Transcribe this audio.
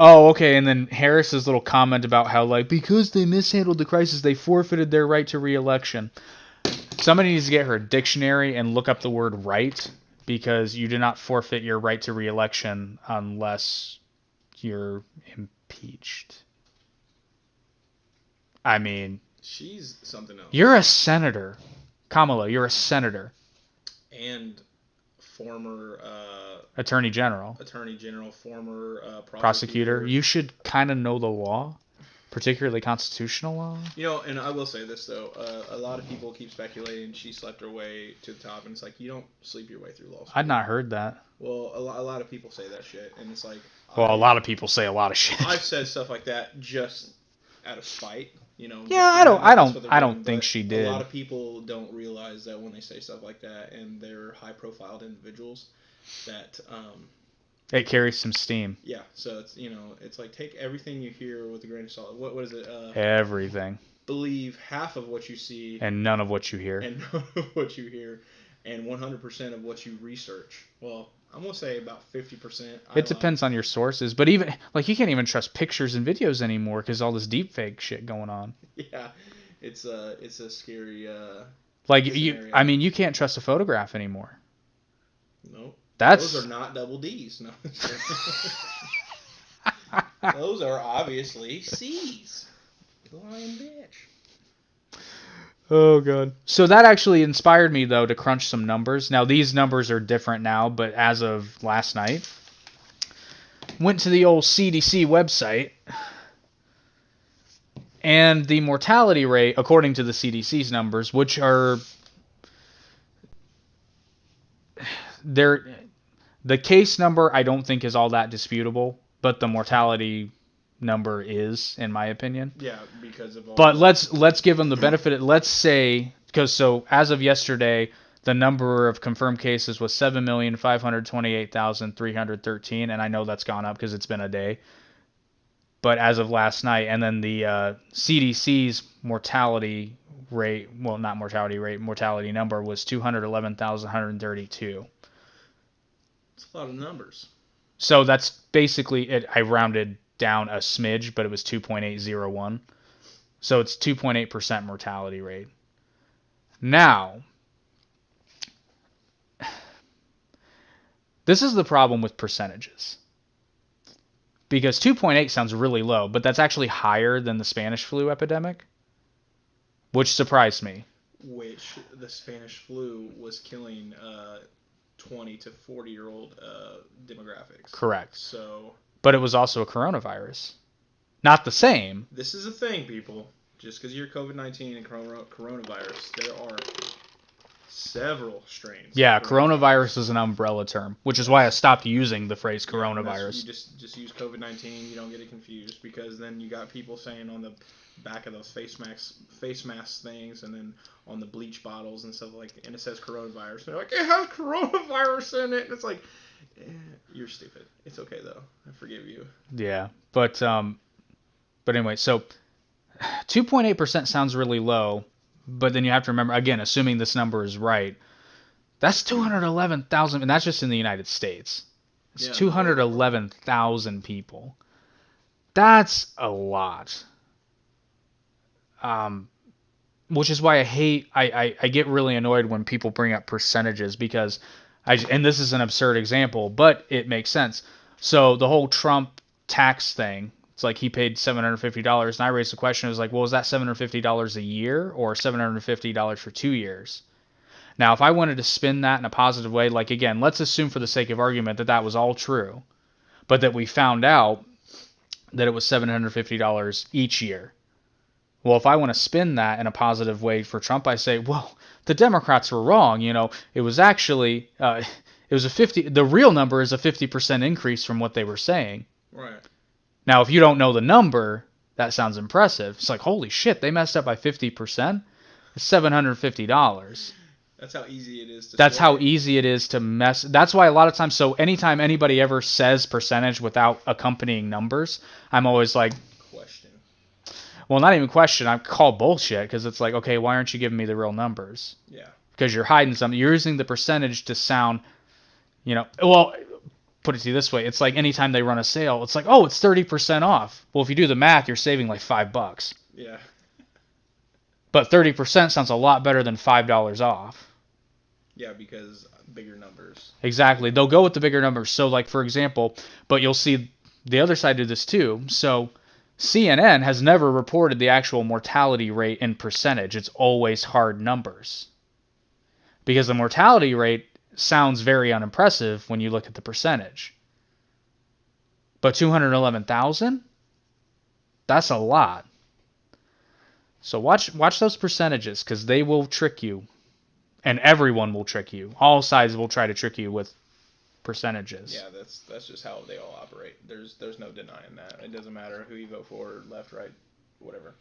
Oh, okay. And then Harris's little comment about how, like, because they mishandled the crisis, they forfeited their right to re-election. Somebody needs to get her a dictionary and look up the word right, because you do not forfeit your right to re-election unless you're impeached. I mean, she's something else. You're a senator. Kamala, you're a senator. And former Attorney General. Former prosecutor. You should kind of know the law, particularly constitutional law. You know, and I will say this, though. A lot of people keep speculating she slept her way to the top, and it's like, you don't sleep your way through law school. I'd not heard that. Well, a lot of people say that shit, and it's like... Well, a lot of people say a lot of shit. I've said stuff like that just out of spite. You know, yeah, I don't think she did. A lot of people don't realize that when they say stuff like that, and they're high-profile individuals, that it carries some steam. Yeah, so it's it's like take everything you hear with a grain of salt. What is it? Everything. Believe half of what you see, and none of what you hear, and 100% of what you research. Well, I'm gonna say about 50%. It depends on your sources, but even like you can't even trust pictures and videos anymore because all this deep fake shit going on. Yeah, it's a scary. Like scenario. I mean, you can't trust a photograph anymore. Nope. Those are not double D's. No. Those are obviously C's. Lying bitch. Oh, God. So that actually inspired me, though, to crunch some numbers. Now, these numbers are different now, but as of last night, went to the old CDC website, and the mortality rate, according to the CDC's numbers, which are... The case number, I don't think, is all that disputable, but the mortality number is, in my opinion. Yeah, because of all. But let's give them the benefit. Let's say, because so as of yesterday, the number of confirmed cases was 7,528,313, and I know that's gone up because it's been a day. But as of last night, and then the CDC's mortality rate, well, not mortality rate, mortality number was 211,132. That's a lot of numbers. So that's basically it. I rounded down a smidge, but it was 2.801. So it's 2.8% mortality rate. Now, this is the problem with percentages. Because 2.8 sounds really low, but that's actually higher than the Spanish flu epidemic, which surprised me. Which the Spanish flu was killing 20 to 40-year-old demographics. Correct. So... But it was also a coronavirus. Not the same. This is a thing, people. Just because you're COVID-19 and coronavirus, there are several strains. Yeah, coronavirus is an umbrella term, which is why I stopped using the phrase coronavirus. You just use COVID-19. You don't get it confused, because then you got people saying on the back of those face mask things, and then on the bleach bottles and stuff like that, and it says coronavirus. They're like, it has coronavirus in it. And it's like, you're stupid. It's okay though. I forgive you. Yeah, but anyway, so 2.8% sounds really low, but then you have to remember, again, assuming this number is right, that's 211,000, and that's just in the United States. It's 211,000 people. That's a lot. Which is why I get really annoyed when people bring up percentages, because and this is an absurd example, but it makes sense. So the whole Trump tax thing, it's like he paid $750, and I raised the question, it was like, well, is that $750 a year or $750 for 2 years? Now, if I wanted to spin that in a positive way, like, again, let's assume for the sake of argument that that was all true, but that we found out that it was $750 each year. Well, if I want to spin that in a positive way for Trump, I say, well, the Democrats were wrong. You know, it was actually, it was the real number is a 50% increase from what they were saying. Right. Now, if you don't know the number, that sounds impressive. It's like, holy shit, they messed up by 50%? It's $750. That's how easy it is to That's how easy it is to mess. That's why a lot of times, so anytime anybody ever says percentage without accompanying numbers, I'm always like, well, not even question. I call bullshit, because it's like, okay, why aren't you giving me the real numbers? Yeah. Because you're hiding something. You're using the percentage to sound, well, put it to you this way. It's like anytime they run a sale, it's like, oh, it's 30% off. Well, if you do the math, you're saving like $5. Yeah. But 30% sounds a lot better than $5 off. Yeah, because bigger numbers. Exactly. They'll go with the bigger numbers. So, like, for example, but you'll see the other side do this too. So, CNN has never reported the actual mortality rate in percentage. It's always hard numbers. Because the mortality rate sounds very unimpressive when you look at the percentage. But 211,000? That's a lot. So watch those percentages, because they will trick you. And everyone will trick you. All sides will try to trick you with percentages. Yeah, that's just how they all operate. There's no denying that. It doesn't matter who you vote for, left, right, whatever.